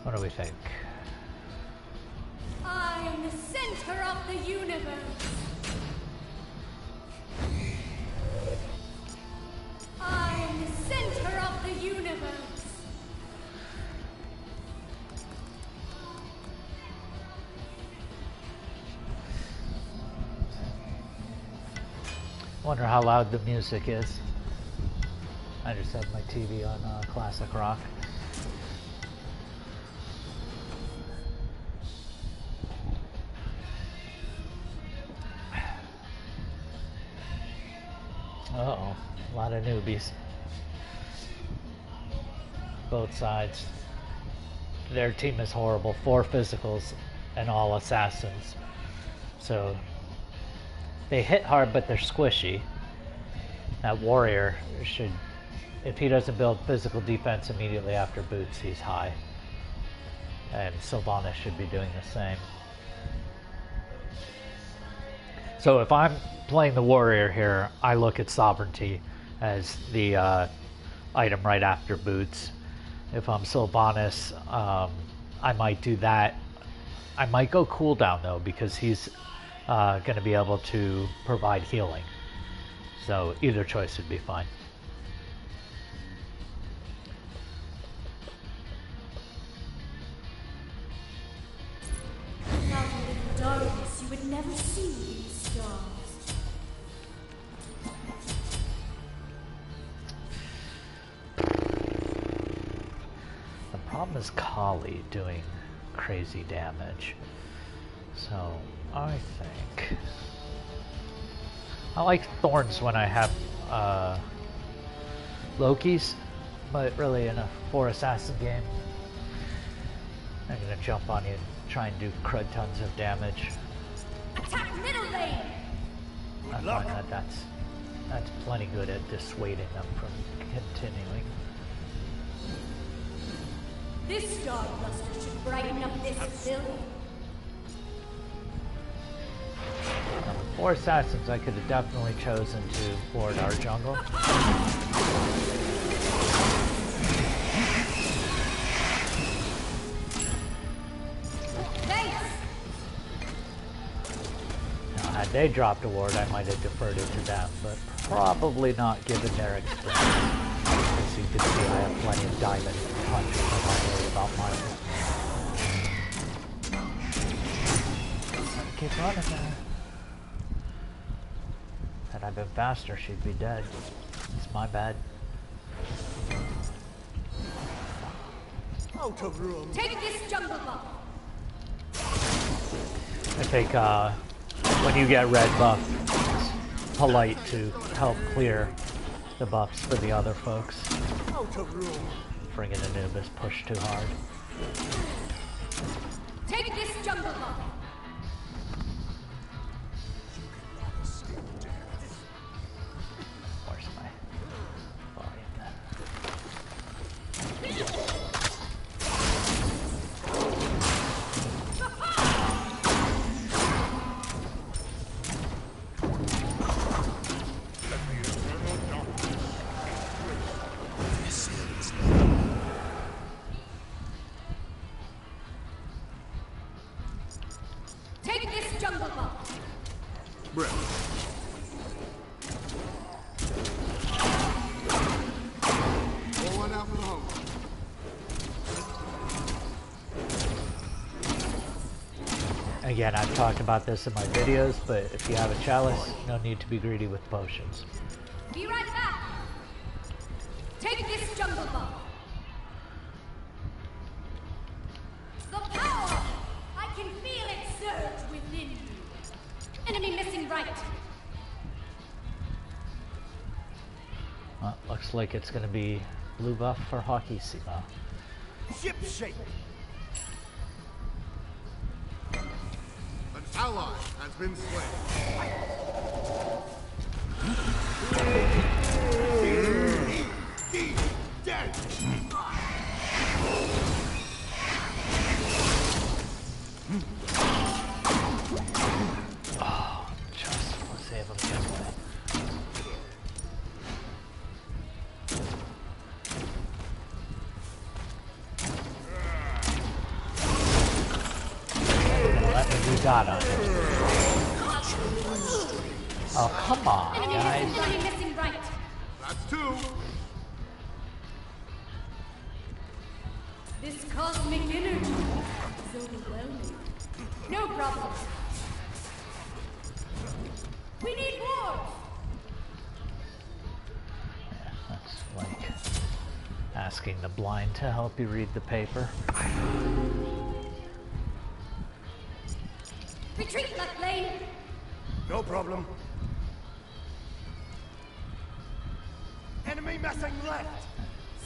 What do we think? I am the center of the universe. I am the center of the universe. Wonder how loud the music is. I just have my TV on classic rock. Uh-oh, a lot of newbies. Both sides. Their team is horrible. 4 physicals and all assassins. So they hit hard, but they're squishy. That warrior should, if he doesn't build physical defense immediately after boots, he's high. And Sylvanas should be doing the same. So if I'm playing the warrior here, I look at sovereignty as the item right after boots. If I'm Sylvanas, I might do that. I might go cooldown though, because he's going to be able to provide healing. So either choice would be fine. Without a little darkness, you would never see these stars. The problem is Kali doing crazy damage. So I think I like Thorns when I have Loki's, but really in a 4 assassin game, I'm gonna jump on you and try and do crud tons of damage. Attack middle lane. I find that that's plenty good at dissuading them from continuing. This star cluster should brighten up this building. Now, with 4 assassins, I could have definitely chosen to board our jungle. Now, had they dropped a ward, I might have deferred it to them, but probably not given their experience. As you can see, I have plenty of diamond punches. I'm not worried about mine. Keep running there. Had I been faster, she'd be dead. It's my bad. Out of room. Take this jungle buff. I think when you get red buff, it's polite to help clear the buffs for the other folks. Out of room. Friggin' Anubis pushed too hard. Take this jungle buff. Where's my volume? Take this jungle buff. Breath. Pour one out for the home. Again, I've talked about this in my videos, but if you have a chalice, no need to be greedy with potions. Be right back. Take this jungle buff. The power! I can feel it surge within you. Enemy missing right. Well, looks like it's going to be blue buff for Hawkissimo. Ship shape. An ally has been slain. Dead. Oh, just want to save him anyway. What do you got on it? Oh, come on, guys. Enemy missing right. That's two. This cosmic energy is overwhelming. No problem. We need more. Yeah, that's like asking the blind to help you read the paper. Retreat, left lane. No problem. Enemy messing left.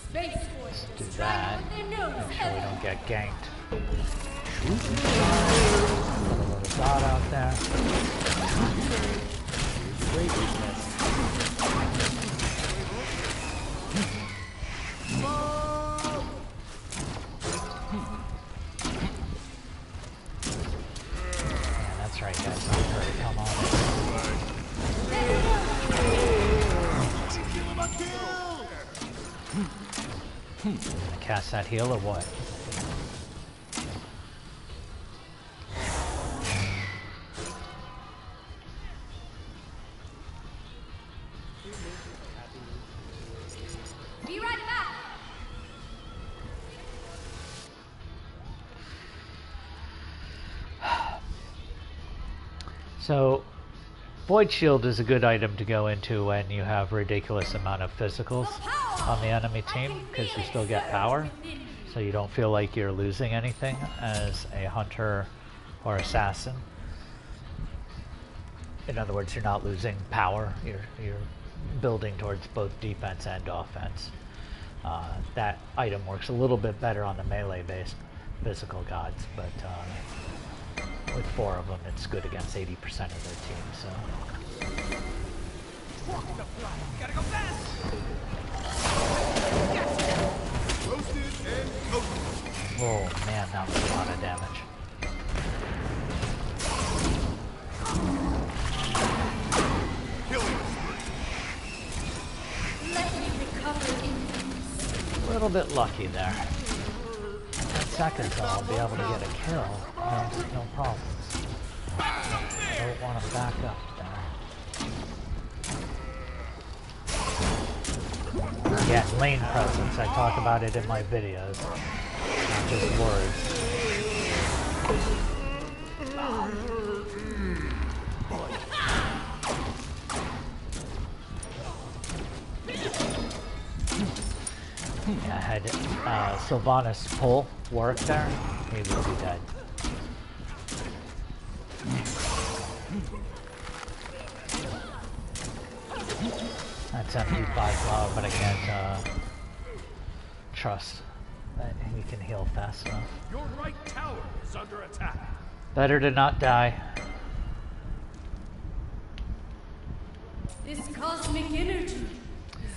Space Force. Do that. With their nose Make sure we out. don't get ganked. Put a little dot out there. Great weakness. Yeah, that's right, guys. I'm ready to come on in. Gonna cast that heal or what? Be right back. So, Void Shield is a good item to go into when you have ridiculous amount of physicals on the enemy team, because you still get power, so you don't feel like you're losing anything as a hunter or assassin. In other words, you're not losing power, you're building towards both defense and offense. That item works a little bit better on the melee-based physical gods, but with 4 of them, it's good against 80% of their team, so. Gotta go fast! Roasted and toasted. Oh man, that was a lot of damage. Killing Let me recover in peace. A little bit lucky there. 10 seconds, I'll be able to get a kill. No problems. I don't want to back up there. Again, lane presence. I talk about it in my videos, not just words. Yeah, I had Sylvanas pull work there. He would be dead. That's MP5 low, but I can't trust that he can heal fast enough. Your right tower is under attack. Better to not die. This cosmic energy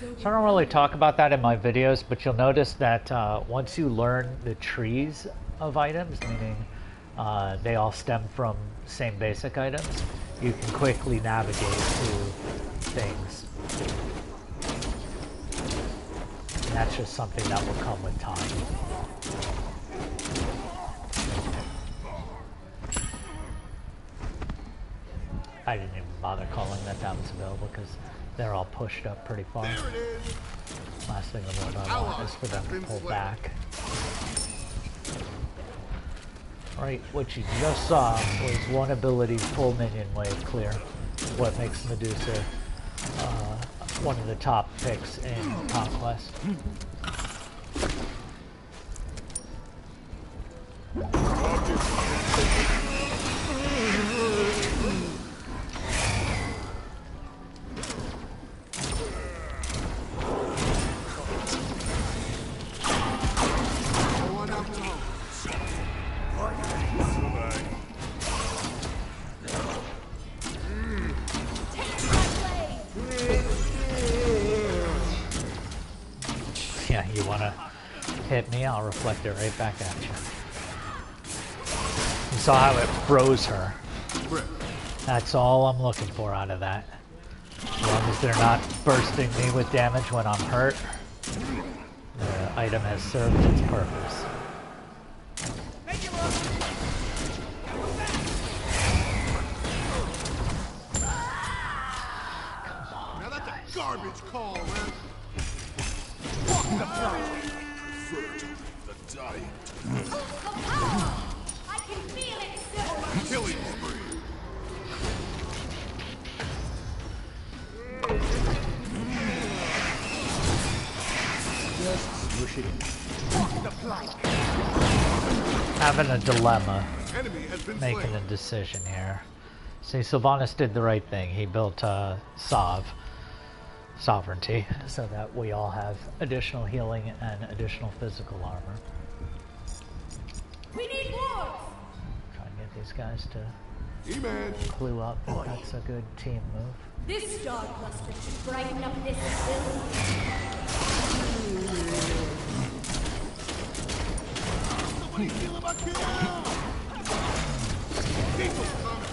is So I don't really talk about that in my videos, but you'll notice that once you learn the trees of items, meaning they all stem from same basic items, you can quickly navigate to things. And that's just something that will come with time. I didn't even bother calling that that was available because they're all pushed up pretty far. There it is. Last thing I want is for them to pull back. Right, what you just saw was one ability full minion wave clear. What makes Medusa one of the top picks in Conquest. Yeah, you wanna hit me, I'll reflect it right back at you. You saw how it froze her. That's all I'm looking for out of that. As long as they're not bursting me with damage when I'm hurt, the item has served its purpose. Make it look. garbage call, man. Walk the plank. The dying. The power! I can feel it surge! Killing spree. Just smush it in. Walk the plank. Having a dilemma, Enemy has been making slain. a decision here. See, Sylvanas did the right thing. He built sovereignty, so that we all have additional healing and additional physical armor. We need wards! Try and get these guys to E-man. clue up. That's a good team move. This star cluster should brighten up this village. Somebody feel about kill. People coming.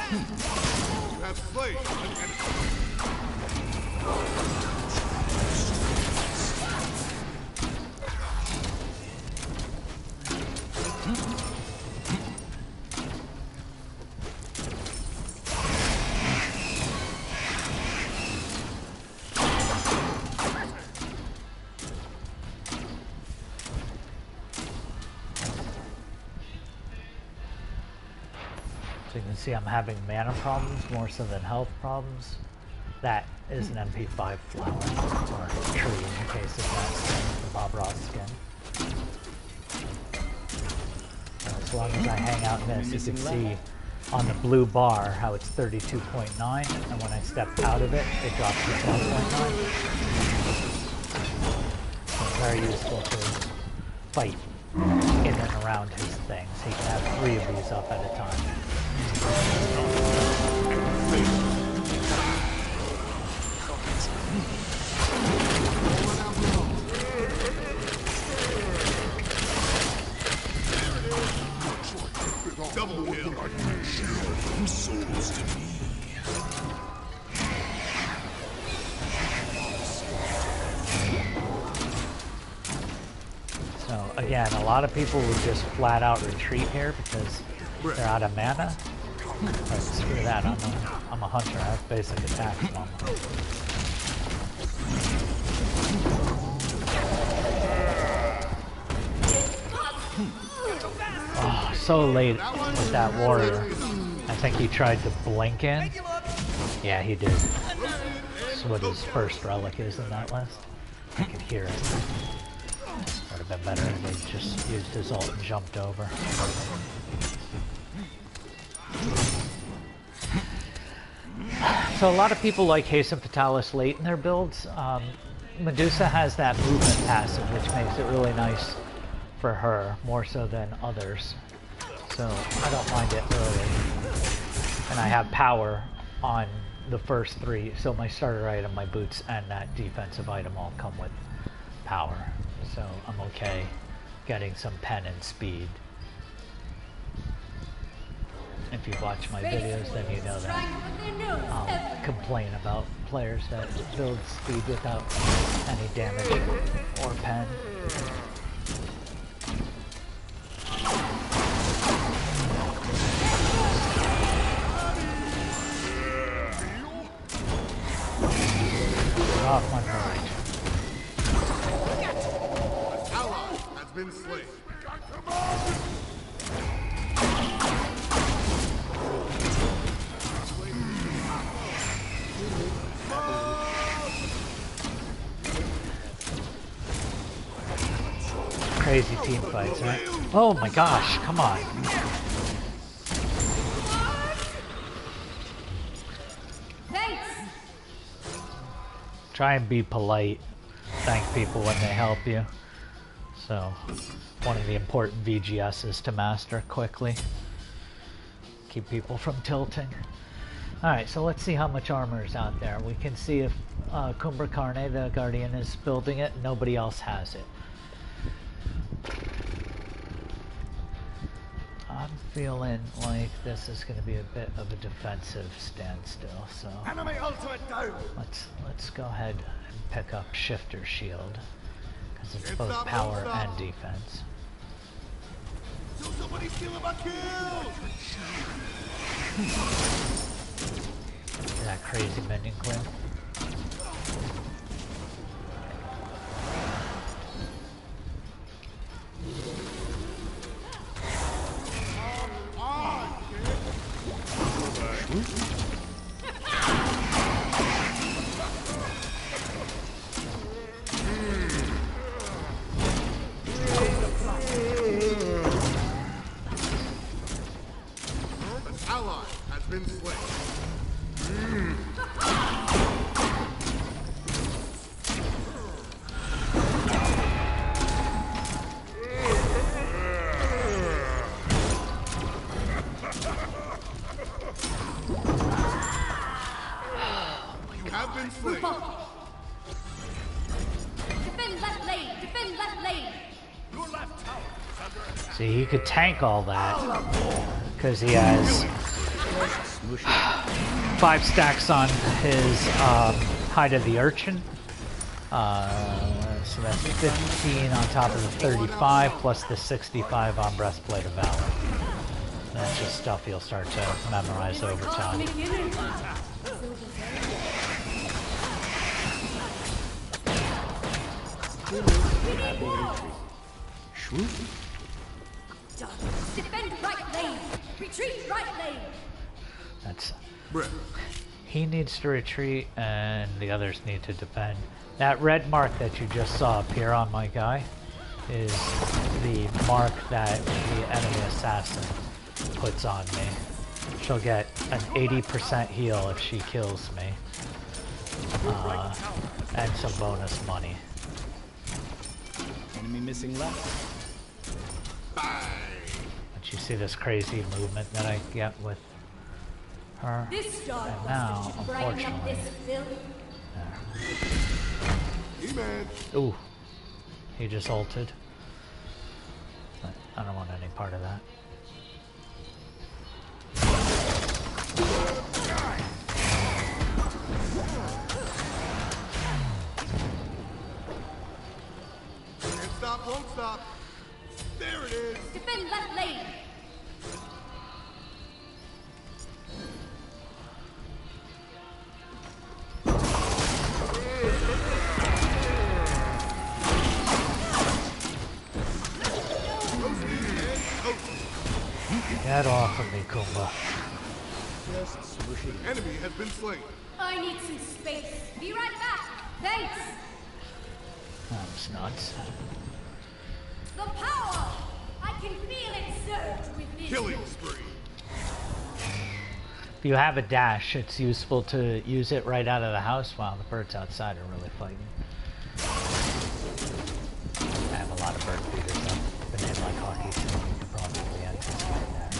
You have slain an enemy. So you can see I'm having mana problems more so than health problems. That is an MP5 flower, or a tree in the case of that, the Bob Ross skin. So as long as I hang out in this, you can see on the blue bar how it's 32.9, and when I step out of it, it drops to 12.9. So very useful to fight in and around his things. He can have 3 of these up at a time. Double kill. Souls to me. So again, a lot of people would just flat out retreat here because they're out of mana. But screw that, I'm a hunter, I have basic attacks on them. Oh, so late with that warrior. I think he tried to blink in. Yeah, he did. That's what his first relic is in that list. I could hear it. Would have been better if he just used his ult and jumped over. So a lot of people like Hasten Fatalis late in their builds. Medusa has that movement passive, which makes it really nice for her, more so than others. So I don't mind it early. And I have power on the first 3, so my starter item, my boots, and that defensive item all come with power. So I'm okay getting some pen and speed. If you've watched my videos, then you know that I'll complain about players that build speed without any damage or pen. Off my march. Ally has been slain. Crazy team fights, right? Oh my gosh, come on. Thanks! Try and be polite. Thank people when they help you. So, one of the important VGSs to master quickly. Keep people from tilting. Alright, so let's see how much armor is out there. We can see if Cumbra Carne, the Guardian, is building it. Nobody else has it. I'm feeling like this is going to be a bit of a defensive standstill, so Enemy ultimate down. let's go ahead and pick up Shifter Shield, because it's It's both up, power it's up. and defense. Somebody stealing my kill! That crazy minion queen. See, he could tank all that because he has 5 stacks on his Hide of the Urchin. So that's 15 on top of the 35 plus the 65 on Breastplate of Valor. That's just stuff you'll start to memorize over time. Defend right lane! Retreat right lane! That's... He needs to retreat and the others need to defend. That red mark that you just saw appear on my guy is the mark that the enemy assassin puts on me. She'll get an 80% heal if she kills me. And some bonus money. Enemy missing left. But you see this crazy movement that I get with her. And now, unfortunately... Ooh. He just ulted. But I don't want any part of that. Can't stop, won't stop. There it is. Defend left lane. Get off of me, Kumba. Enemy has been slain. I need some space. Be right back. Thanks. That was nuts. The power! I can feel it surge within. Killing spree. If you have a dash, it's useful to use it right out of the house while the birds outside are really fighting. I have a lot of bird feeders though. The name like Hawkissimo, you can probably anticipate that.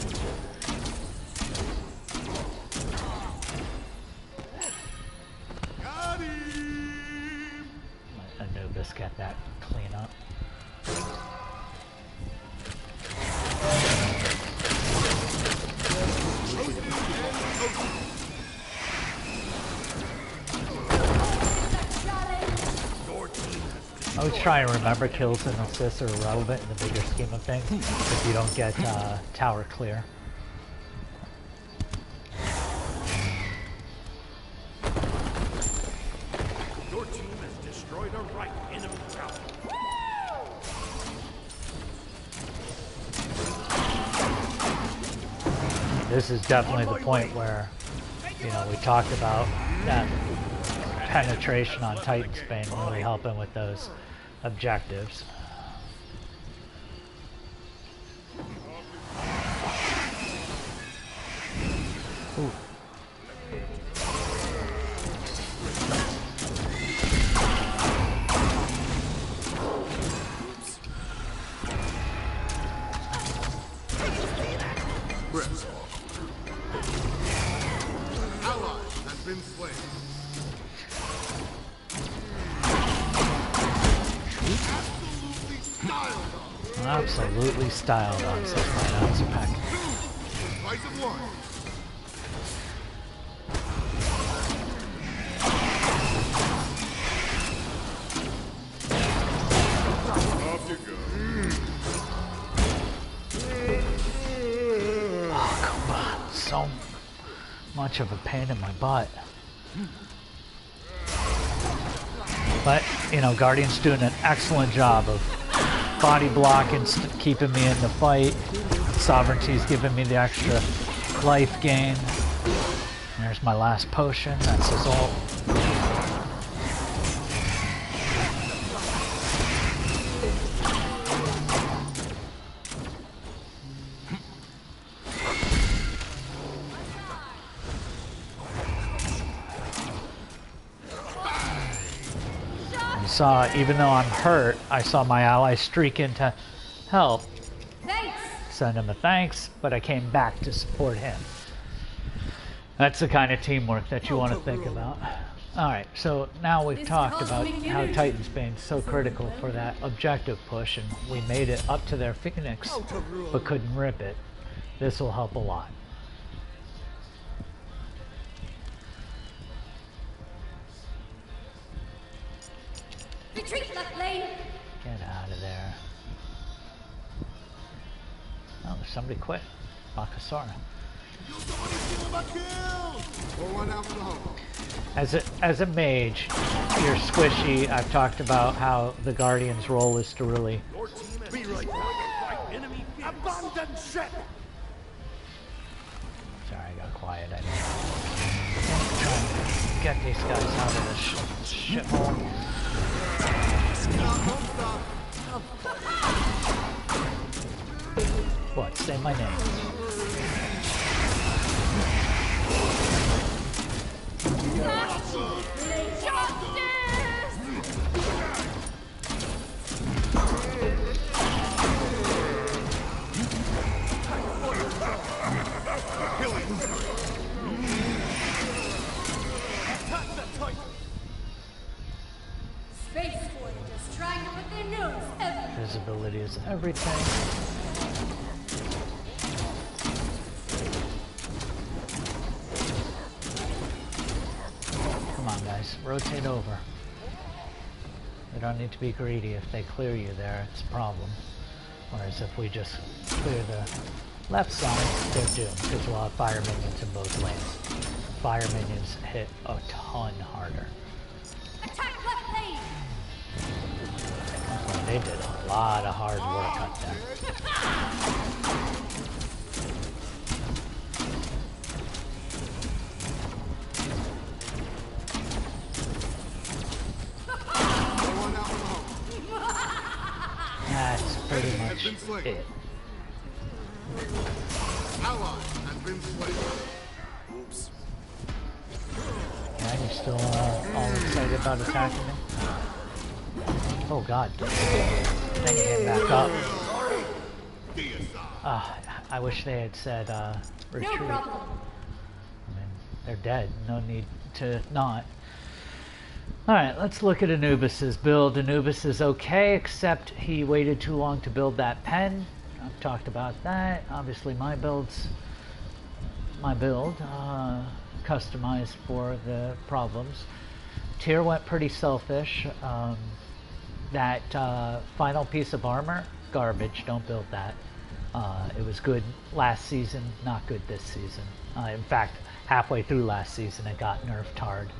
Got him. Let Anubis get that clean up. I always try and remember kills and assists are irrelevant in the bigger scheme of things if you don't get tower clear. Your team has destroyed a right enemy tower. This is definitely the point where, you know, we talked about that penetration on Titan's really helping with those objectives. Ooh. Ally has been slain. Absolutely styled on, says my announcer pack. Price of one. Off you go. much of a pain in my butt. But, you know, Guardian's doing an excellent job of body blocking, keeping me in the fight. Sovereignty's giving me the extra life gain. There's my last potion, that's his ult. Saw, even though I'm hurt, I saw my ally streak in to help. Thanks. Send him a thanks, but I came back to support him. That's the kind of teamwork that you want to think about. Alright, so now we've talked about how Titan's Bane's so critical for that objective push, and we made it up to their Phoenix, but couldn't rip it. This will help a lot. Retreat left lane. Get out of there. Oh, somebody quit. Hawkissimo. As a mage, you're squishy. I've talked about how the Guardian's role is to really Be right back. Enemy abandon ship. Sorry, I got quiet. I didn't try and get these guys out of this shithole. What? Say my name. Space Voyagers trying to put their nose everywhere. Visibility is everything. Come on, guys, rotate over. They don't need to be greedy. If they clear you there, it's a problem. Whereas if we just clear the left side, they're doomed, because we'll have fire minions in both lanes. Fire minions hit a ton harder. Attack left lane. They did a lot of hard work up there. That's pretty much it. Ally has been slain. Oops. Yeah, you still all excited about attacking me? Oh god. Then you came back up. I wish they had said retreat. No problem. I mean, they're dead. No need to not. Alright, let's look at Anubis's build. Anubis is okay, except he waited too long to build that pen. I've talked about that. Obviously my build customized for the problems. Tyr went pretty selfish. That final piece of armor, garbage, don't build that. It was good last season, not good this season. In fact, halfway through last season it got nerfed hard.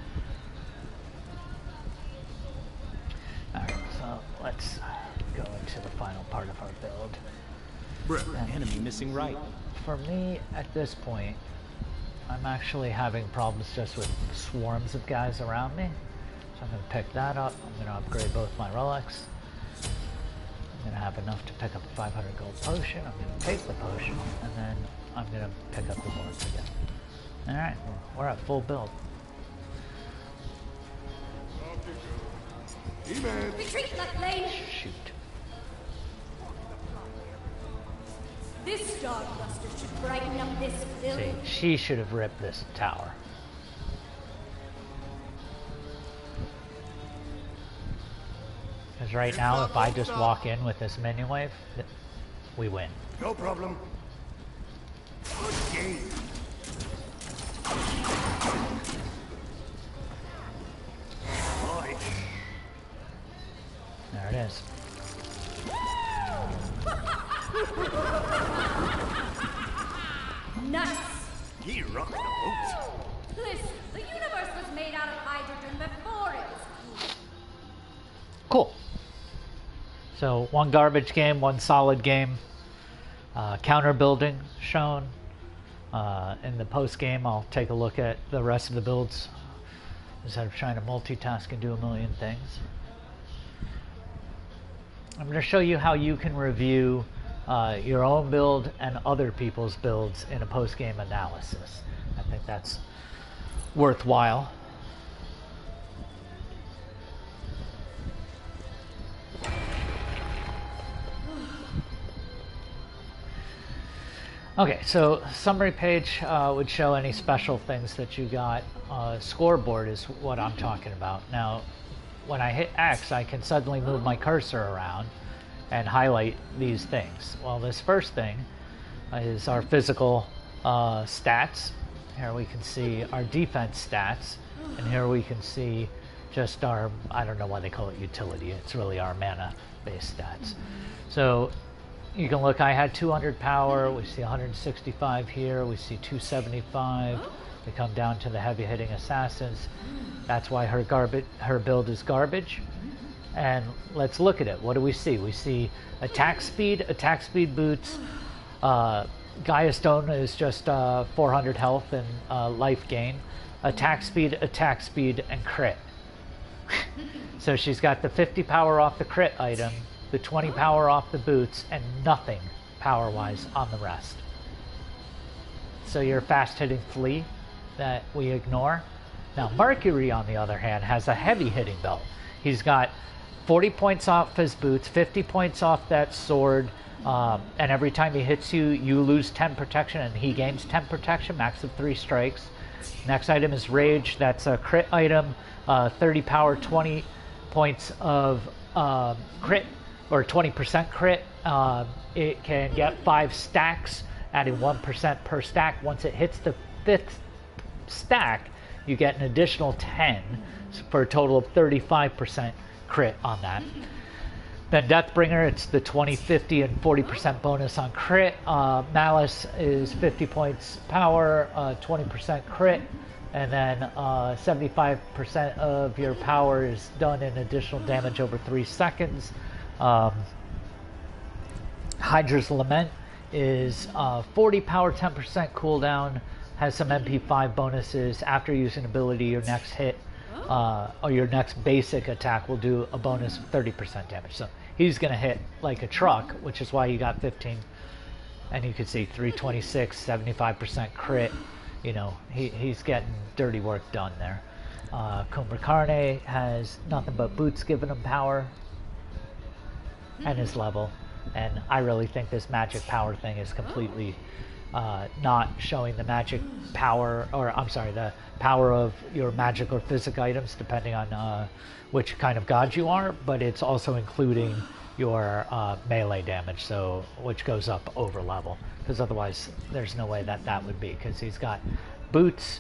Alright, so let's go into the final part of our build. Enemy missing right. For me, at this point, I'm actually having problems just with swarms of guys around me. So I'm going to pick that up. I'm going to upgrade both my relics. I'm going to have enough to pick up a 500 gold potion. I'm going to take the potion, and then I'm going to pick up the boards again. Alright, we're at full build. Retreat left lane. Shoot. This Starbuster should brighten up this See, village. she should have ripped this tower. Because right now, if I just walk in with this minion wave, we win. No problem. Good game. There it is. Nice. He rocked the boat. Cool. So one garbage game, one solid game. Counter building shown. In the post game, I'll take a look at the rest of the builds instead of trying to multitask and do a million things. I'm going to show you how you can review your own build and other people's builds in a post game analysis. I think that's worthwhile. Okay, so summary page would show any special things that you got. Scoreboard is what I'm talking about. Now, when I hit X, I can suddenly move my cursor around and highlight these things. Well, this first thing is our physical stats. Here we can see our defense stats, and here we can see just our, I don't know why they call it utility, it's really our mana-based stats. So you can look, I had 200 power, we see 165 here, we see 275. We come down to the heavy hitting assassins. That's why her build is garbage. And let's look at it. What do we see? We see attack speed boots. Gaia Stone is just 400 health and life gain. Attack speed, and crit. So she's got the 50 power off the crit item, the 20 power off the boots, and nothing power-wise on the rest. So your fast-hitting flea that we ignore. Now Mercury, on the other hand, has a heavy-hitting belt. He's got 40 points off his boots, 50 points off that sword, and every time he hits you, you lose 10 protection, and he gains 10 protection, max of 3 strikes. Next item is Rage. That's a crit item, 30 power, 20 points of crit, or 20% crit. It can get 5 stacks, adding 1% per stack. Once it hits the 5th stack, you get an additional 10 for a total of 35% crit on that. Then Deathbringer, it's the 20, 50, and 40% bonus on crit. Malice is 50 points power, 20% crit, and then 75% of your power is done in additional damage over 3 seconds. Hydra's Lament is 40 power, 10% cooldown, has some MP5 bonuses. After using ability, your next hit or your next basic attack will do a bonus of 30% damage. So he's going to hit like a truck, which is why he got 15. And you can see 326, 75% crit. You know, he's getting dirty work done there. Cumbre Carne has nothing but boots giving him power and his level. And I really think this magic power thing is completely not showing the magic power, or I'm sorry, the power of your magic or physic items, depending on which kind of god you are, but it's also including your melee damage, so which goes up over level, because otherwise there's no way that would be, because he's got boots.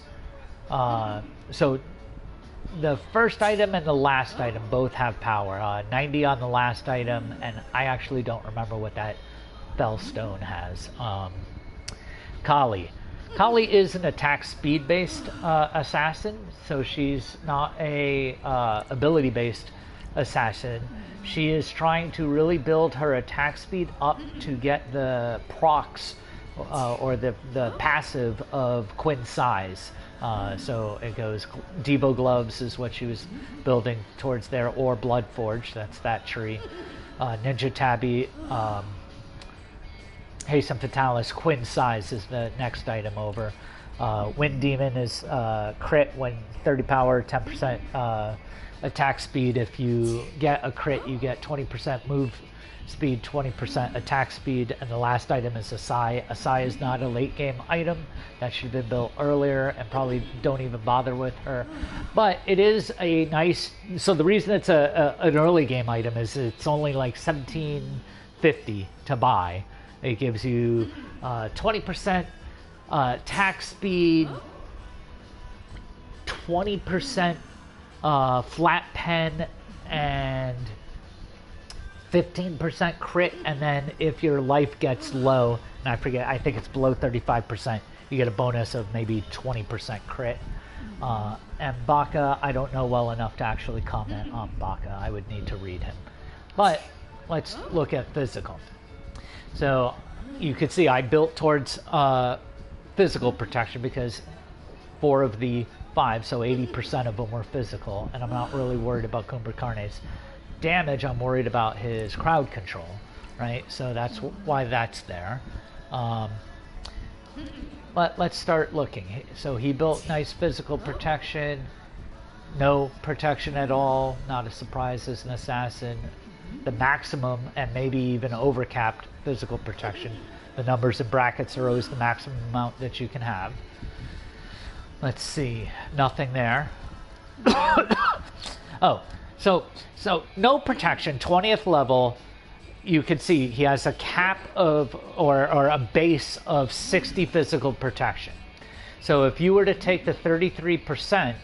So the first item and the last item both have power. 90 on the last item, and I actually don't remember what that Fellstone has. Kali. Kali is an attack speed based assassin, so she's not a ability based assassin. She is trying to really build her attack speed up to get the procs or the passive of Quinn's size. So it goes Devo Gloves is what she was building towards there, or Bloodforge, that's that tree. Ninja Tabby, Hasten Fatalis, Quinn's size is the next item over. Wind Demon is crit when 30 power, 10% attack speed. If you get a crit, you get 20% move speed, 20% attack speed. And the last item is Asai. Asai is not a late game item. That should have been built earlier, and probably don't even bother with her. But it is a nice, so the reason it's an early game item is it's only like $17.50 to buy. It gives you 20% attack speed, 20% flat pen, and 15% crit. And then if your life gets low, and I forget, I think it's below 35%, you get a bonus of maybe 20% crit. And Baka, I don't know well enough to actually comment on Baka. I would need to read him. But let's look at physical. So you could see I built towards physical protection because 4 of the 5, so 80% of them were physical, and I'm not really worried about Kumbra Carne's damage. I'm worried about his crowd control, right? So that's why that's there. Let's start looking. So he built nice physical protection, no protection at all, not a surprise as an assassin. The maximum and maybe even overcapped physical protection. The numbers and brackets are always the maximum amount that you can have. Let's see, nothing there. Oh, so no protection, 20th level. You can see he has a cap of, or a base of 60 physical protection. So if you were to take the 33%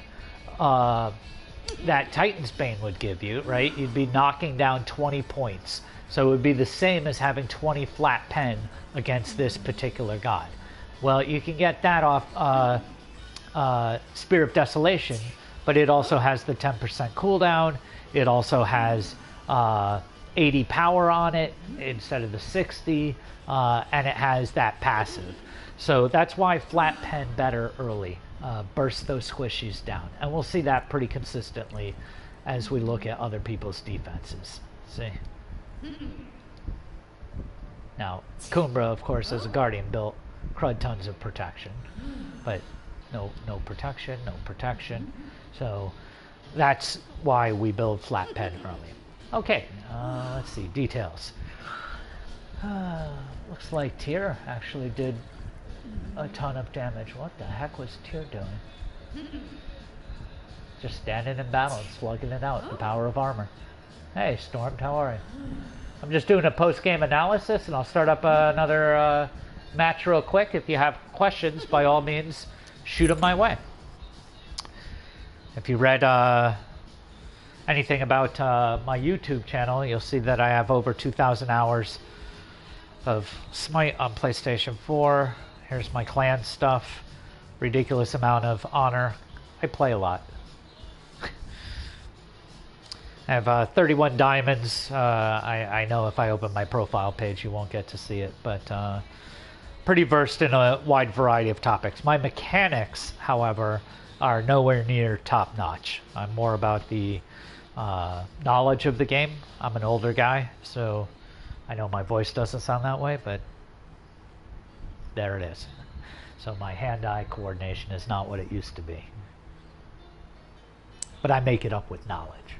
that Titan's Bane would give you, right, you'd be knocking down 20 points. So it would be the same as having 20 flat pen against this particular god. Well, you can get that off Spear of Desolation, but it also has the 10% cooldown. It also has 80 power on it instead of the 60, and it has that passive. So that's why flat pen better early. Burst those squishies down. And we'll see that pretty consistently as we look at other people's defenses. See? Now, Kumbra, of course, as a Guardian, built crud tons of protection. But no protection, no protection. So that's why we build flat pen early. Okay, let's see, details. Looks like Tyr actually did a ton of damage. What the heck was Tyr doing? Just standing in battle and slugging it out, the power of armor. Hey, Stormed, how are you? I'm just doing a post-game analysis, and I'll start up another match real quick. If you have questions, by all means, shoot them my way. If you read anything about my YouTube channel, you'll see that I have over 2,000 hours of Smite on PlayStation 4. Here's my clan stuff. Ridiculous amount of honor. I play a lot. I have 31 diamonds. I know if I open my profile page you won't get to see it, but pretty versed in a wide variety of topics. My mechanics, however, are nowhere near top-notch. I'm more about the knowledge of the game. I'm an older guy, so I know my voice doesn't sound that way, but there it is. So my hand-eye coordination is not what it used to be. But I make it up with knowledge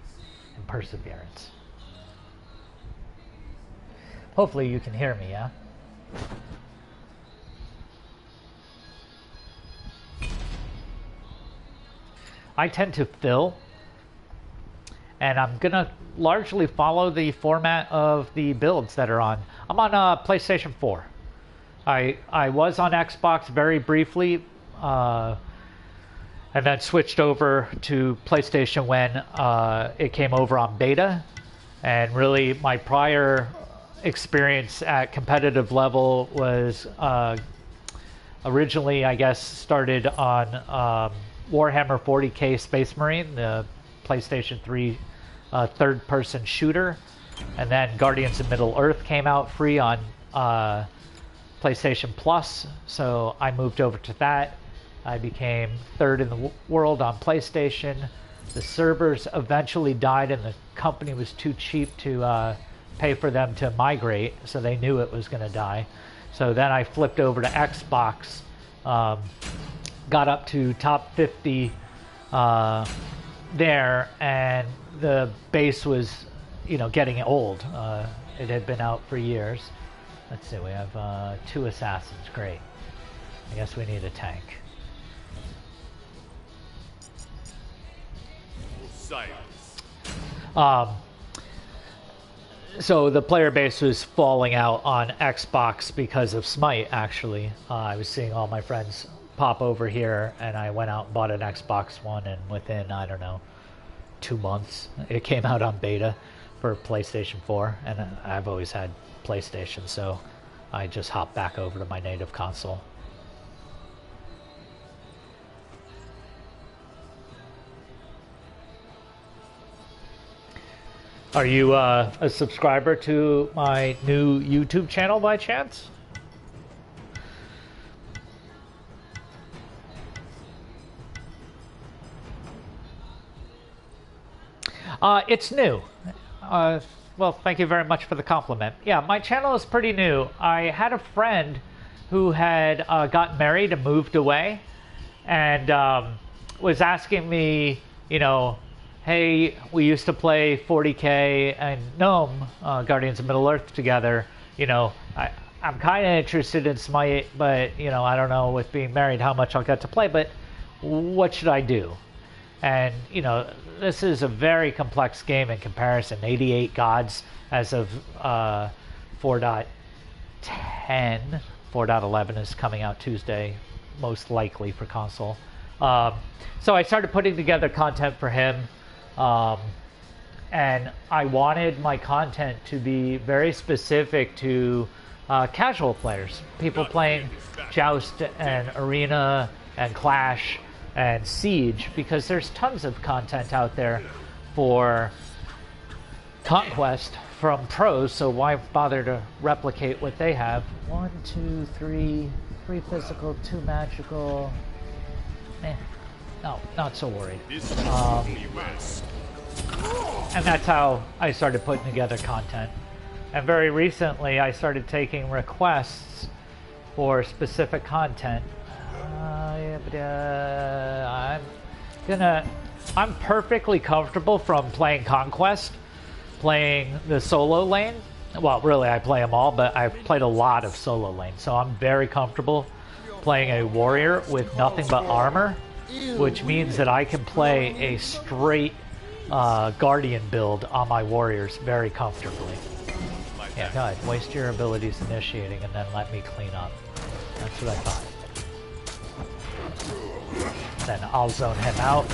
and perseverance. Hopefully you can hear me, yeah? I tend to fill, and I'm gonna largely follow the format of the builds that are on. I'm on PlayStation 4. I was on Xbox very briefly, and then switched over to PlayStation when it came over on beta. And really, my prior experience at competitive level was originally, I guess, started on Warhammer 40k Space Marine, the PlayStation 3 third-person shooter. And then Guardians of Middle-earth came out free on PlayStation Plus, so I moved over to that. I became third in the world on PlayStation. The servers eventually died and the company was too cheap to pay for them to migrate, so they knew it was going to die. So then I flipped over to Xbox, got up to top 50 there, and the base was, getting old. It had been out for years. Let's see, we have 2 assassins. Great. I guess we need a tank. So the player base was falling out on Xbox because of Smite, actually. I was seeing all my friends pop over here, and I went out and bought an Xbox One, and within, I don't know, 2 months, it came out on beta for PlayStation 4, and I've always had PlayStation, so I just hopped back over to my native console. Are you a subscriber to my new YouTube channel by chance? It's new. Well, thank you very much for the compliment. Yeah, my channel is pretty new. I had a friend who had gotten married and moved away, and was asking me, you know, hey, we used to play 40K and Gnome, Guardians of Middle-earth together. You know, I'm kind of interested in Smite, but, you know, I don't know with being married how much I'll get to play, but what should I do? And, you know, this is a very complex game in comparison. 88 gods as of 4.10. 4.11 is coming out Tuesday, most likely for console. So I started putting together content for him. And I wanted my content to be very specific to casual players. People playing Joust and Arena and Clash and Siege, because there's tons of content out there for Conquest from pros, so why bother to replicate what they have? 1, 2, 3 physical, 2 magical. No, not so worried. And that's how I started putting together content. And very recently I started taking requests for specific content. I'm perfectly comfortable from playing Conquest, playing the solo lane. Well, really, I play them all, but I've played a lot of solo lane, so I'm very comfortable playing a warrior with nothing but armor, which means that I can play a straight guardian build on my warriors very comfortably. Yeah, go ahead. Waste your abilities initiating and then let me clean up. That's what I thought. Then I'll zone him out.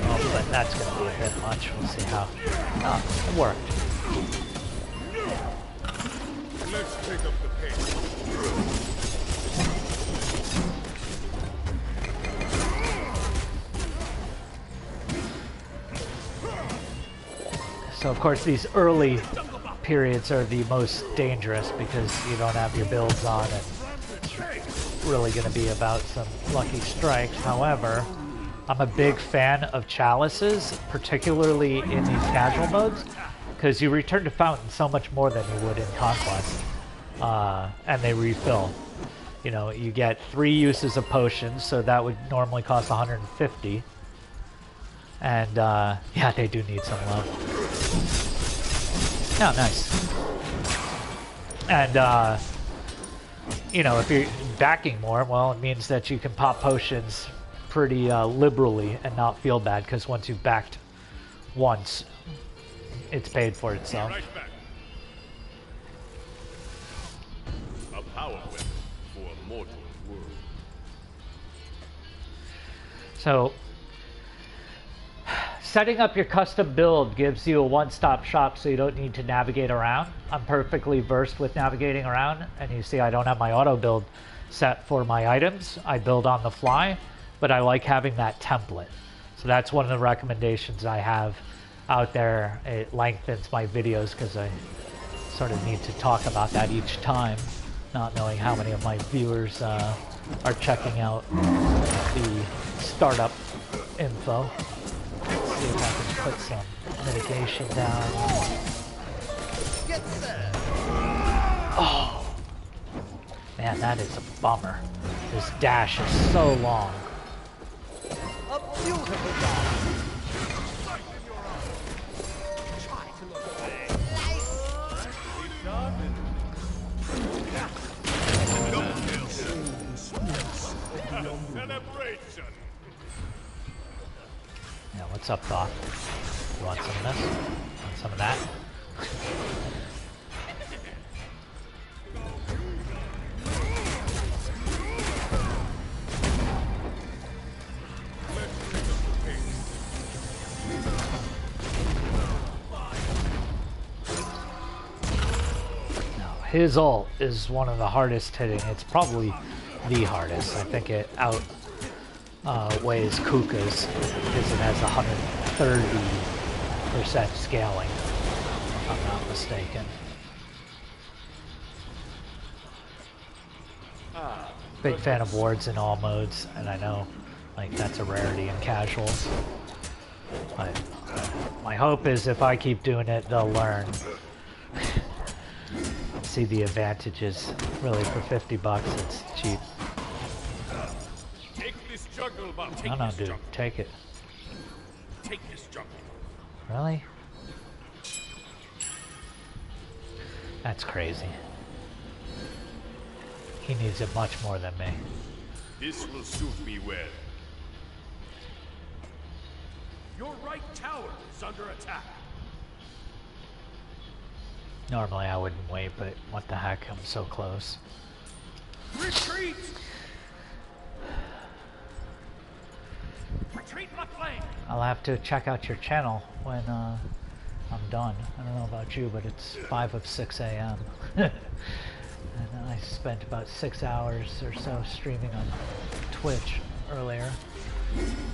Oh, but that's going to be a bit much. We'll see how. Oh, it worked. Let's pick up the pace. So, of course, these early periods are the most dangerous because you don't have your builds on and it's really going to be about some lucky strikes. However, I'm a big fan of chalices, particularly in these casual modes, because you return to Fountain so much more than you would in Conquest, and they refill. You know, you get 3 uses of potions, so that would normally cost 150. And, yeah, they do need some love. Oh, nice. And, you know, if you're backing more, well, it means that you can pop potions pretty liberally and not feel bad, because once you've backed once, it's paid for itself. Right back. A power weapon for a mortal world. So, setting up your custom build gives you a one-stop shop so you don't need to navigate around. I'm perfectly versed with navigating around, and you see I don't have my auto build set for my items. I build on the fly, but I like having that template. So that's one of the recommendations I have out there. It lengthens my videos because I sort of need to talk about that each time, not knowing how many of my viewers are checking out the startup info. Let's see if I can put some mitigation down. Oh, man, that is a bummer. This dash is so long. A beautiful job. Try to look Celebration. Yeah, what's up, Doc? You want some of this? Want some of that? His ult is one of the hardest hitting. It's probably the hardest. I think it outweighs Kuka's because it has 130 50% scaling, if I'm not mistaken. Big fan of wards in all modes, and I know like that's a rarity in casuals. But my hope is if I keep doing it, they'll learn. See the advantages. Really, for 50 bucks, it's cheap. Take this jungle, Bob. No, dude, take it. Take this jungle. Really? That's crazy. He needs it much more than me. This will suit me well. Your right tower is under attack. Normally I wouldn't wait, but what the heck, I'm so close. Retreat! Retreat my flame! I'll have to check out your channel when I'm done. I don't know about you, but it's 5 of 6 a.m. And I spent about 6 hours or so streaming on Twitch earlier.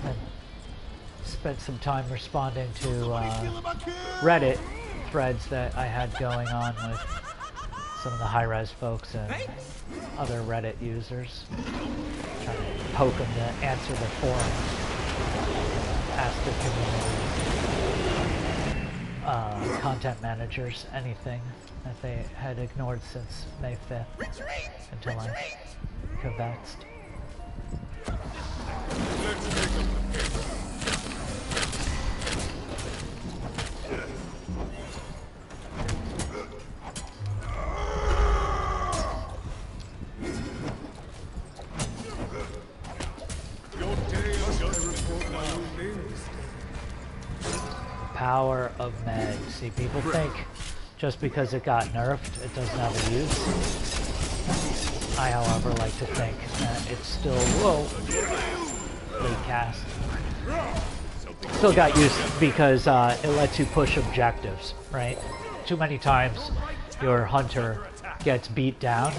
And spent some time responding to Reddit threads that I had going on with some of the high-res folks and other Reddit users. Trying to poke them to answer the forums, ask the community, content managers, anything that they had ignored since May 5th until I convinced. Power of Med. See, people think just because it got nerfed, it doesn't have a use. I, however, like to think that it's still, late cast. Still got use because it lets you push objectives, right? Too many times your hunter gets beat down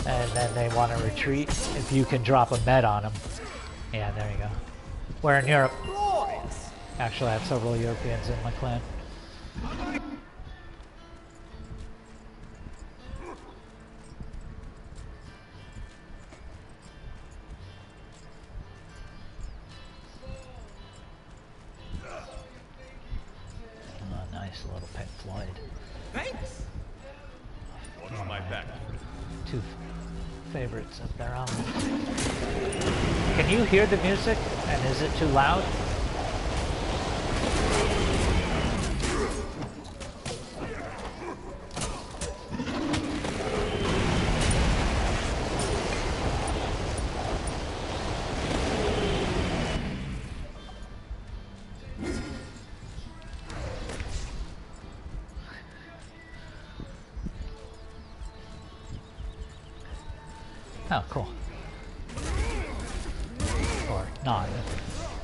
and then they want to retreat. If you can drop a med on them, yeah, there you go. We're in Europe. Actually, I have several Europeans in my clan. Oh, nice little Pink Floyd. Thanks. Watch my back. Two favorites of their own. Can you hear the music? And is it too loud? Oh, cool. Or not.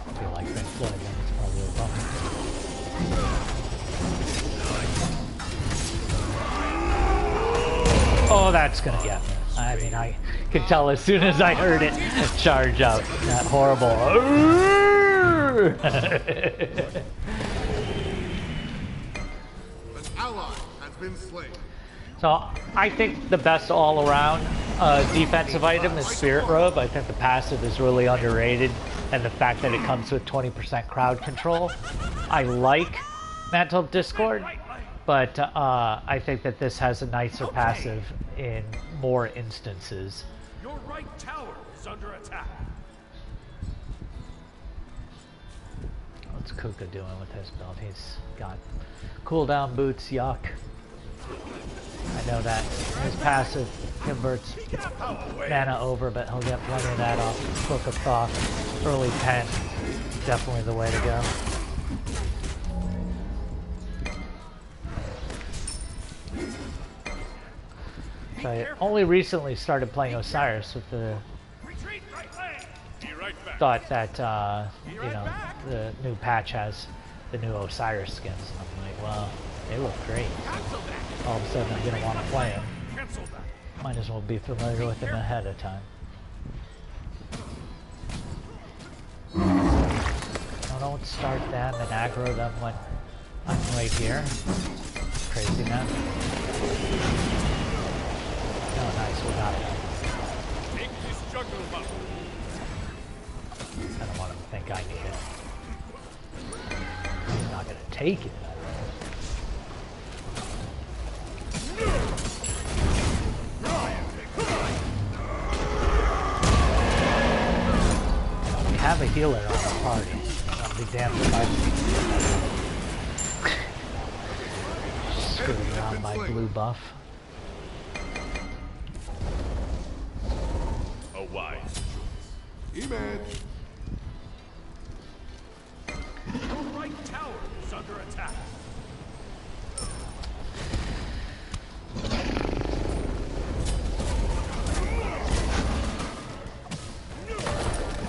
If you like Pink Floyd, then it's probably a bummer. Oh, that's gonna get me. I mean, I could tell as soon as I heard it charge out. That horrible. An ally has been slain. So I think the best all-around defensive item is Spirit Robe. I think the passive is really underrated, and the fact that it comes with 20% crowd control. I like Mantle of Discord, but I think that this has a nicer passive in more instances. Your right tower is under attack. What's Kuka doing with his build? He's got cooldown boots, yuck. I know that his passive converts mana over, but he'll get plenty of that off Book of Thoth. Early pen, definitely the way to go. So I only recently started playing Osiris with the thought that you know, the new patch has the new Osiris skins. And I'm like, well, they look great. All of a sudden I'm going to want to play them. Might as well be familiar with them ahead of time. No, don't start them and aggro them when I'm right here. Crazy man. Oh, nice, we got it. Take this jungle buff. I don't want him to think I need it. He's not gonna take it. We have a healer on the party. I'll be damned if I screw around my blue buff. A wise choice. E-man. Your right tower is under attack.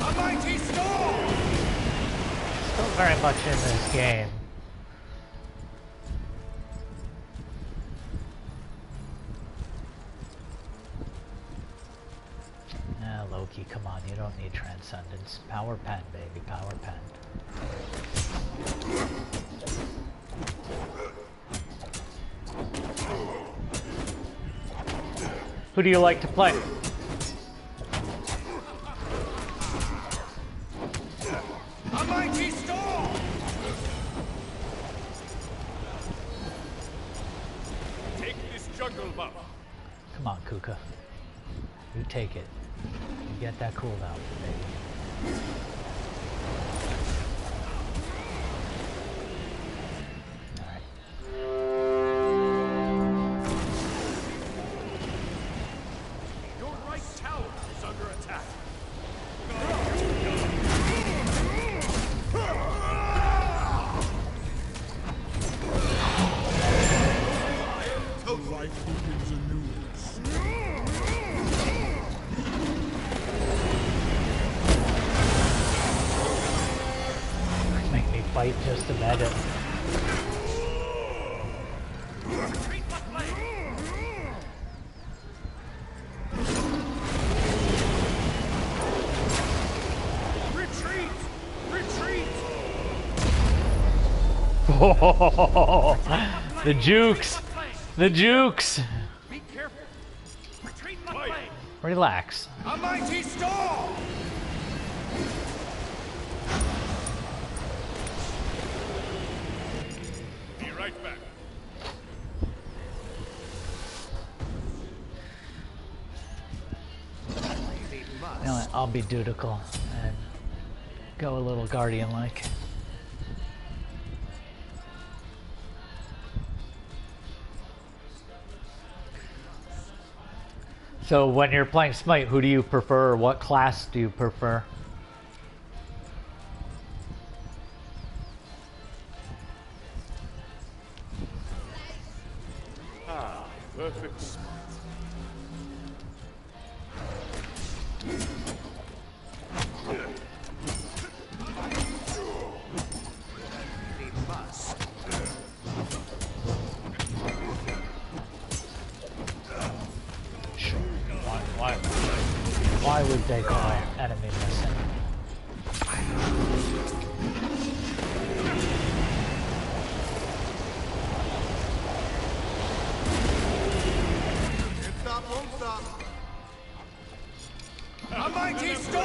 A mighty storm! Still very much in this game. Ah, Loki, come on, you don't need transcendence. Power pen, baby, power pen. Who do you like to play? A mighty storm! Take this jungle buff. Come on, Kuka. You take it. You get that cooldown, baby. Alright. Your right tower is under attack. Life begins anew. Make me fight just to med it. Retreat the flame. Retreat! Retreat! The jukes! The jukes! Be careful. Retreat the flame. Relax. A mighty storm! Be right back. You know what, I'll be dutiful and go a little guardian-like. So when you're playing Smite, who do you prefer, or what class do you prefer? Perfect spot. They must. Why would they call enemy missing? Can't stop, won't stop. A mighty storm! I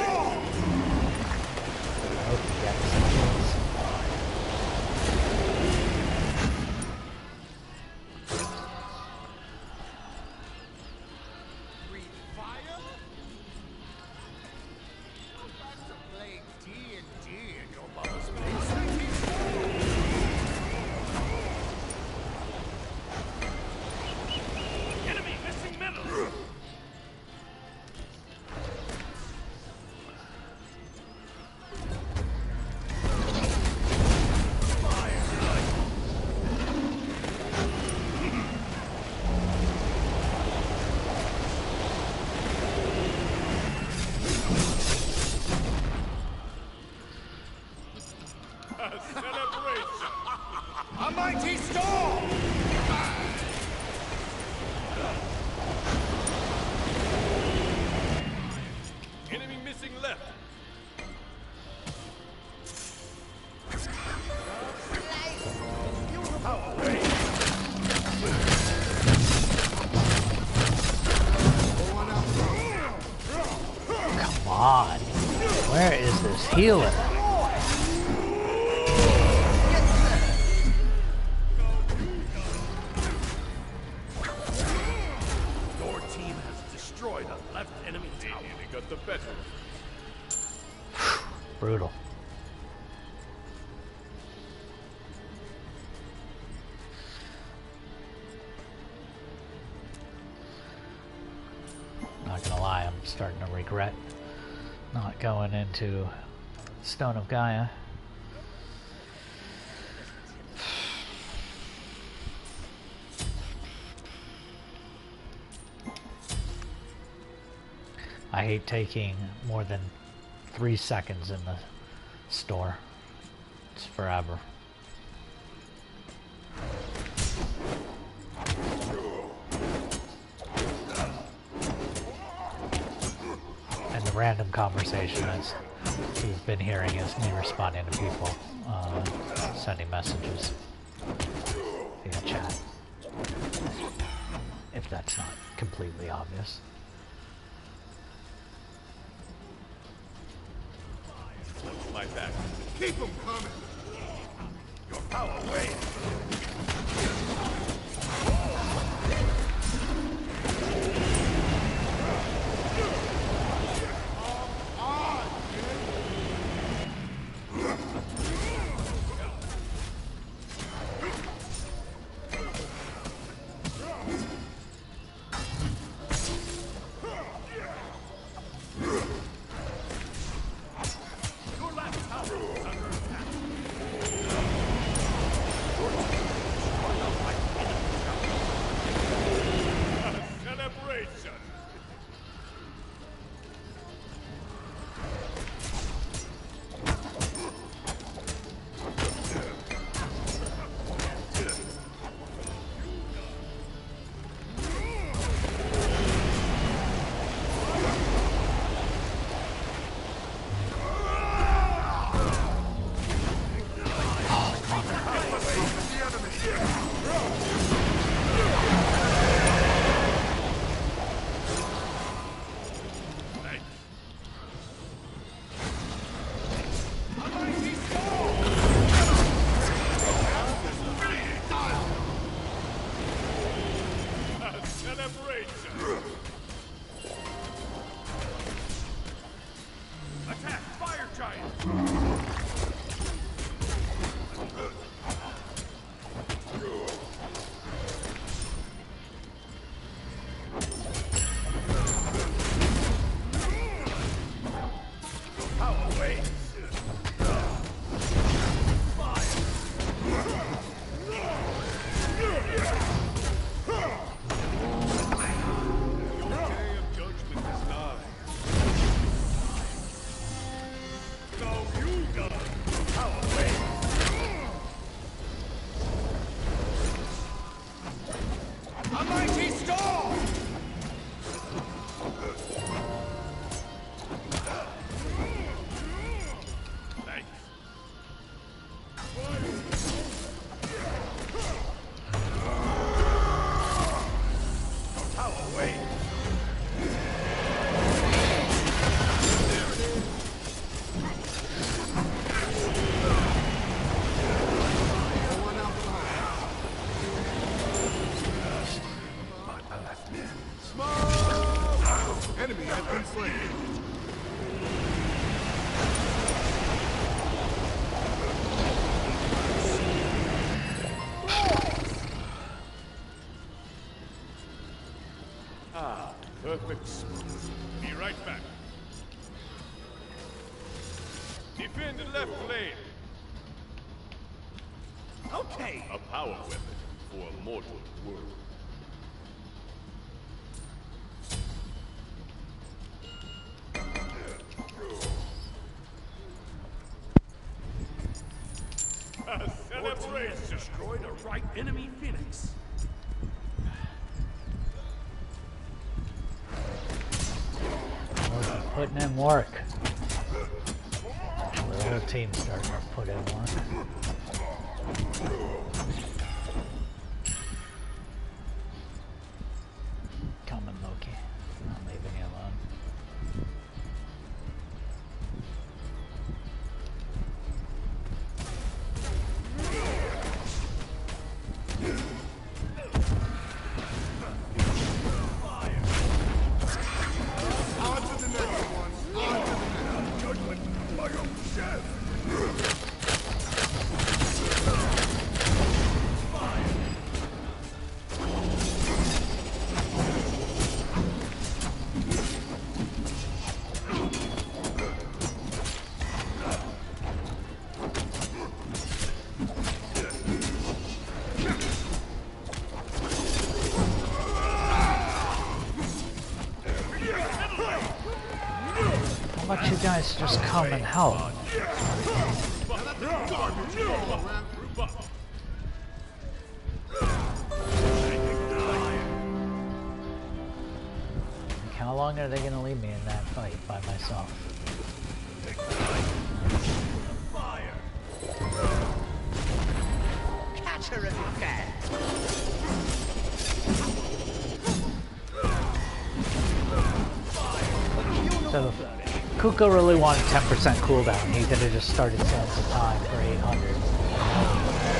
hope you get some kills. Breathe fire? Go back to playing D&D in your mother's basement. Enemy missing middle. Celebration. A mighty storm! Enemy missing left. You just healing. Your team has destroyed a left enemy tower. They got the better. Brutal. Not gonna lie, I'm starting to regret not going into Stone of Gaia. I hate taking more than 3 seconds in the store. It's forever. And the random conversation as you've been hearing is me responding to people, sending messages via chat. If that's not completely obvious. My back. Keep them coming. Your power wanes. Attack, fire giant! Power waves! Enemy has been slain. Perfect. Be right back. Defend the left lane. Okay. A power weapon for a mortal world. Celebration destroyed a right enemy phoenix. Putting in work. The whole team's starting to put in work. Coming, Loki. I'm leaving you alone. guys just come and help? How long are they going to leave me in that fight by myself? Catch her if you can. So if Kuko really wanted 10% cooldown, he could have just started Sands of Time for 800.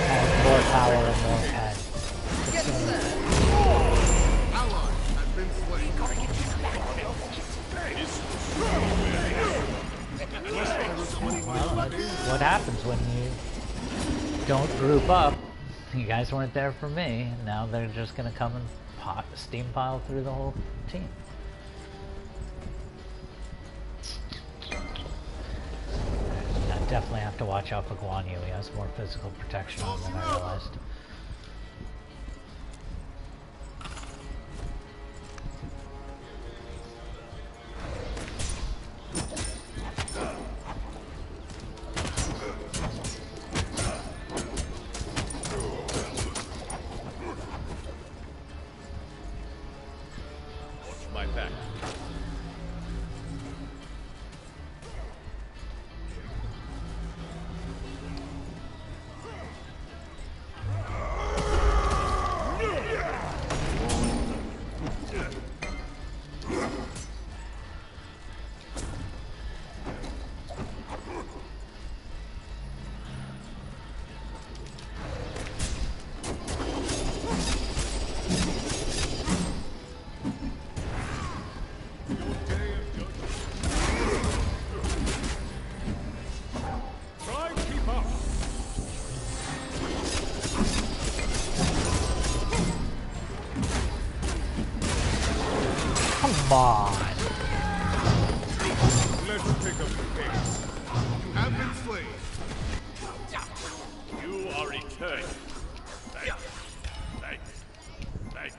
And more power and more pen. Ally has been slain. Well, that's what happens when you don't group up. You guys weren't there for me, and now they're just gonna come and steam pile through the whole team. I definitely have to watch out for Guan Yu. He has more physical protection on than I realized. Come on. Let's pick up the pace. You have been slain. You are eternal. Thank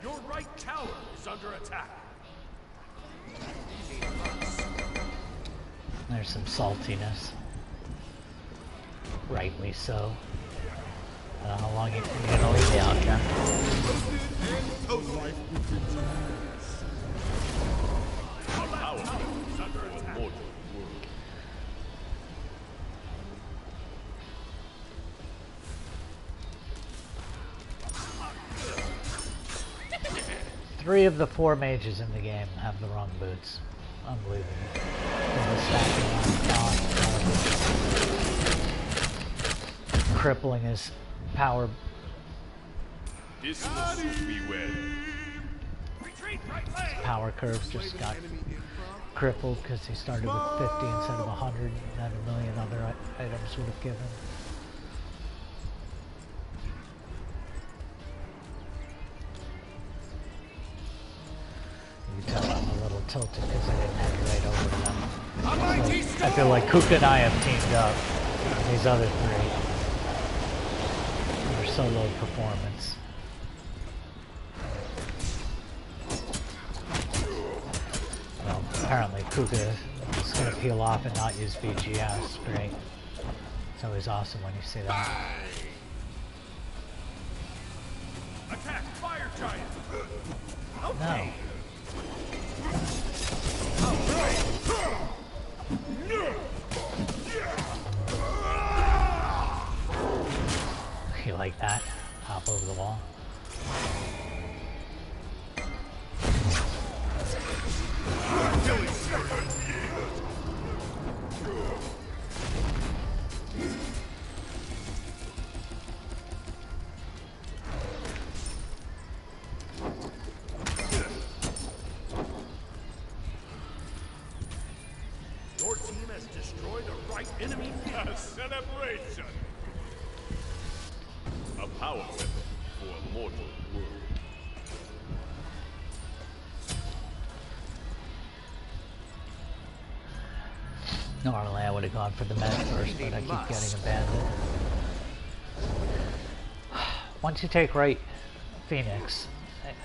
Your right tower is under attack. There's some saltiness. Rightly so. I don't know how long you're gonna leave me out, Jen. Our tower is under attack. Three of the 4 mages in the game have the wrong boots. Unbelievable. Crippling his power. This will suit me well. Retreat, right leg. Power curves just got crippled because he started with 50 instead of 100 and a million other items would have given. You can tell I'm a little tilted because I didn't head right over to them. So I feel like Kuka and I have teamed up. These other 3. Their solo performance. Well, apparently Kuka is going to peel off and not use VGS. Great. It's always awesome when you see that. Attack, fire giant. No. You like that? Hop over the wall. Your team has destroyed a right enemy. A celebration. A power weapon for a mortal world. Normally I would have gone for the med first, but I keep getting abandoned. Once you take right Phoenix,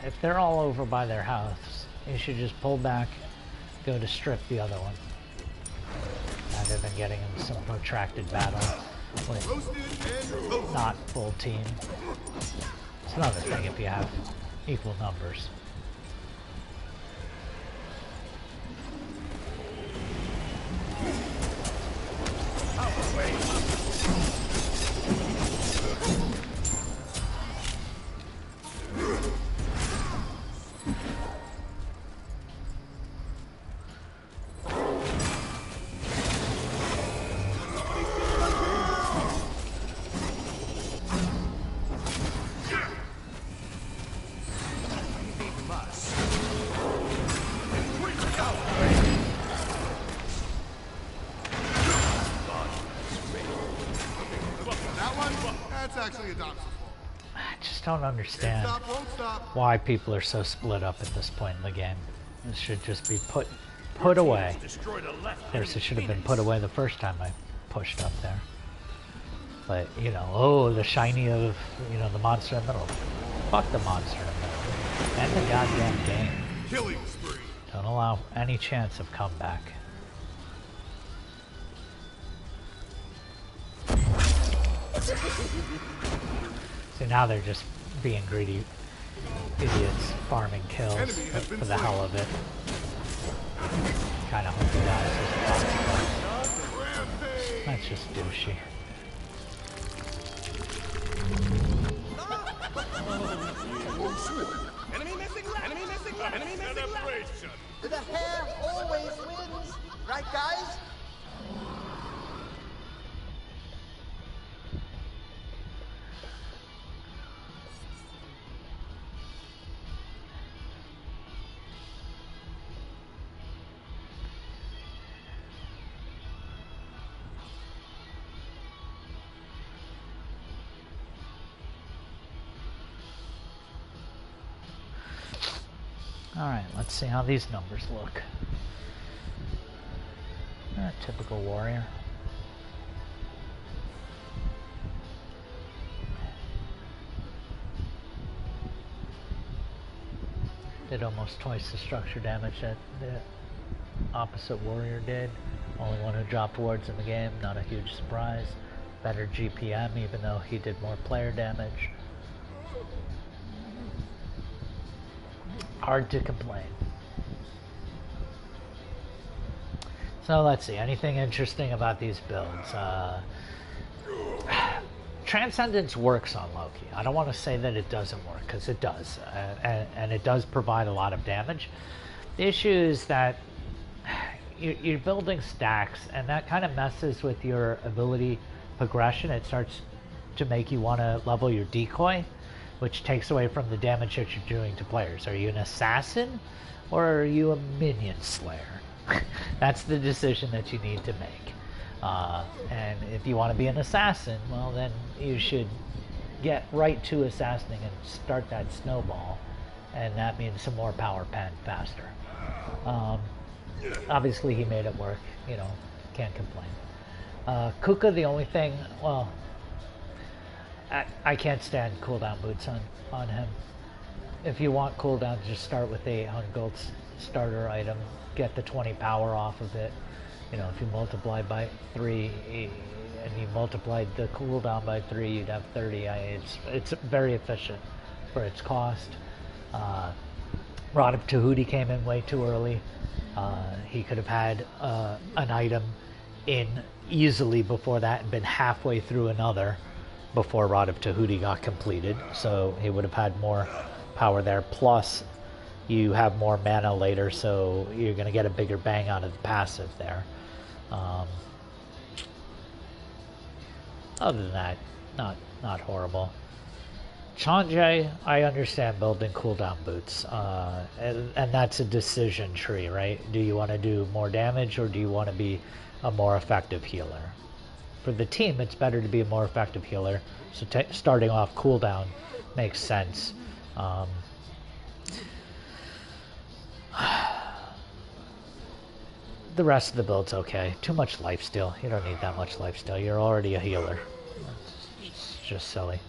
if they're all over by their house, you should just pull back, go to strip the other one. rather than getting into some protracted battle with not full team. It's another thing if you have equal numbers. I just don't understand why people are so split up at this point in the game. This should just be put away. Of course, it should have been put away the first time I pushed up there. But, you know, oh, the shiny of, you know, the monster in the middle. Fuck the monster in the middle. End the goddamn game. Killing spree. Don't allow any chance of comeback. So now they're just being greedy idiots, farming kills for the hell of it. Kind of hope he dies as possible. That's just douchey. Enemy missing left! Enemy missing left! Enemy missing left! Celebration. The hair always wins! Right, guys? Alright, let's see how these numbers look. Typical warrior. Did almost twice the structure damage that the opposite warrior did. Only one who dropped wards in the game, not a huge surprise. Better GPM even though he did more player damage. Hard to complain. So let's see, anything interesting about these builds? Transcendence works on Loki. I don't want to say that it doesn't work, because it does. And it does provide a lot of damage. The issue is that you're building stacks, and that kind of messes with your ability progression. It starts to make you want to level your decoy, which takes away from the damage that you're doing to players. Are you an assassin or are you a minion slayer? That's the decision that you need to make. And if you want to be an assassin, well then you should get right to assassinating and start that snowball. And that means some more power pen faster. Obviously he made it work, you know, can't complain. Kuka, the only thing, well, I can't stand cooldown boots on him. If you want cooldown, just start with the 800 gold starter item. Get the 20 power off of it. You know, if you multiply by 3 and you multiplied the cooldown by 3, you'd have 30. It's very efficient for its cost. Rod of Tahuti came in way too early. He could have had an item in easily before that and been halfway through another before Rod of Tahuti got completed, so he would have had more power there. Plus, you have more mana later, so you're going to get a bigger bang out of the passive there. Other than that, not horrible. Chang'e, I understand building cooldown boots, and that's a decision tree, right? Do you want to do more damage, or do you want to be a more effective healer? For the team, it's better to be a more effective healer, so starting off cooldown makes sense. The rest of the build's okay. Too much lifesteal. You don't need that much lifesteal. You're already a healer. It's just silly.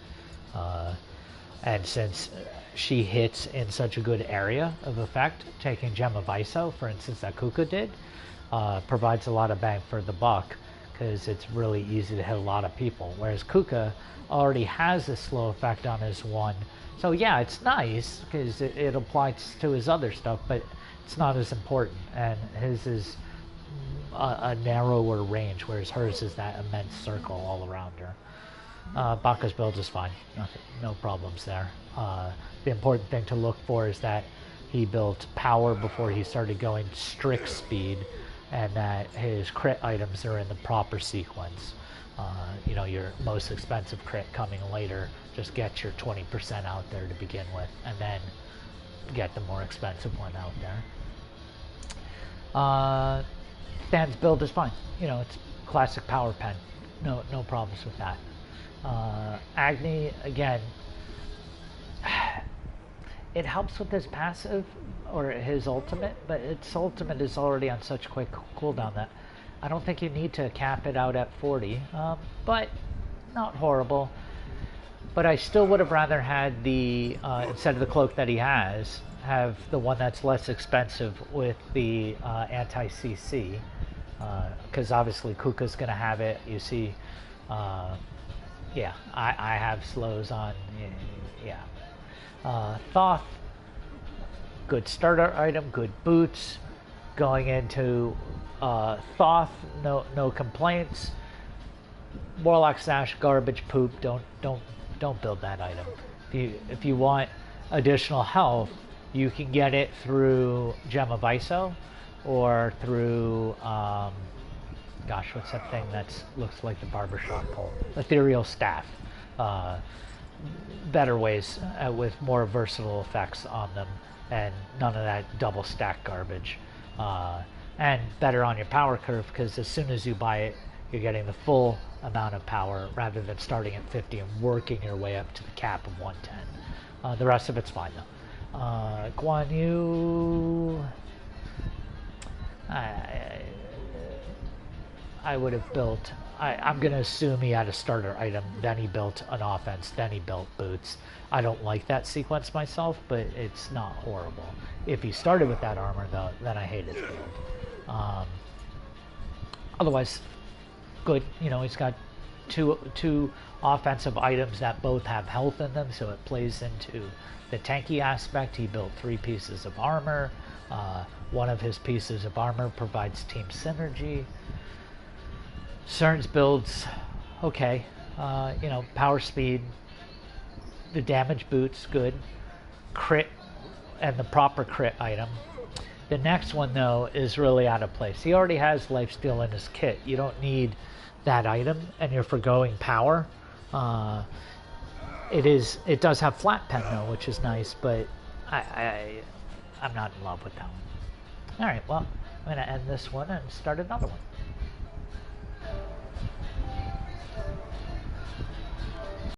And since she hits in such a good area of effect, taking Gem of Iso, for instance, that Kuka did, provides a lot of bang for the buck because it's really easy to hit a lot of people. Whereas Kuka already has a slow effect on his one. So yeah, it's nice because it applies to his other stuff, but it's not as important. And his is a narrower range, whereas hers is that immense circle all around her. Baka's build is fine. No problems there. The important thing to look for is that he built power before he started going strict speed, and that his crit items are in the proper sequence. You know, your most expensive crit coming later, just get your 20% out there to begin with, and then get the more expensive one out there. Stan's build is fine. You know, it's classic power pen. No problems with that. Agni, again, it helps with his passive or his ultimate, but its ultimate is already on such quick cooldown that I don't think you need to cap it out at 40, but not horrible. But I still would have rather had the, instead of the cloak that he has, have the one that's less expensive with the anti-CC, because obviously Kuka's going to have it. You see, yeah, I have slows on, yeah. Thoth, good starter item, good boots. Going into Thoth, no complaints. Warlock Sash, garbage poop. Don't build that item. If you want additional health, you can get it through Gem of ISO or through gosh, what's that thing that looks like the barbershop pole? Ethereal Staff. Better ways with more versatile effects on them, and none of that double stack garbage. And better on your power curve, because as soon as you buy it, you're getting the full amount of power rather than starting at 50 and working your way up to the cap of 110. The rest of it's fine though. Guan Yu, I would have built, I'm going to assume he had a starter item, then he built an offense, then he built boots. I don't like that sequence myself, but it's not horrible. If he started with that armor, though, then I hate his build. Otherwise, good. You know, he's got two offensive items that both have health in them, so it plays into the tanky aspect. He built 3 pieces of armor. One of his pieces of armor provides team synergy. CERN's builds, okay, you know, power speed, the damage boots, good, crit, and the proper crit item. The next one, though, is really out of place. He already has lifesteal in his kit. You don't need that item, and you're forgoing power. It does have flat pen, though, which is nice, but I'm not in love with that one. All right, well, I'm going to end this one and start another one.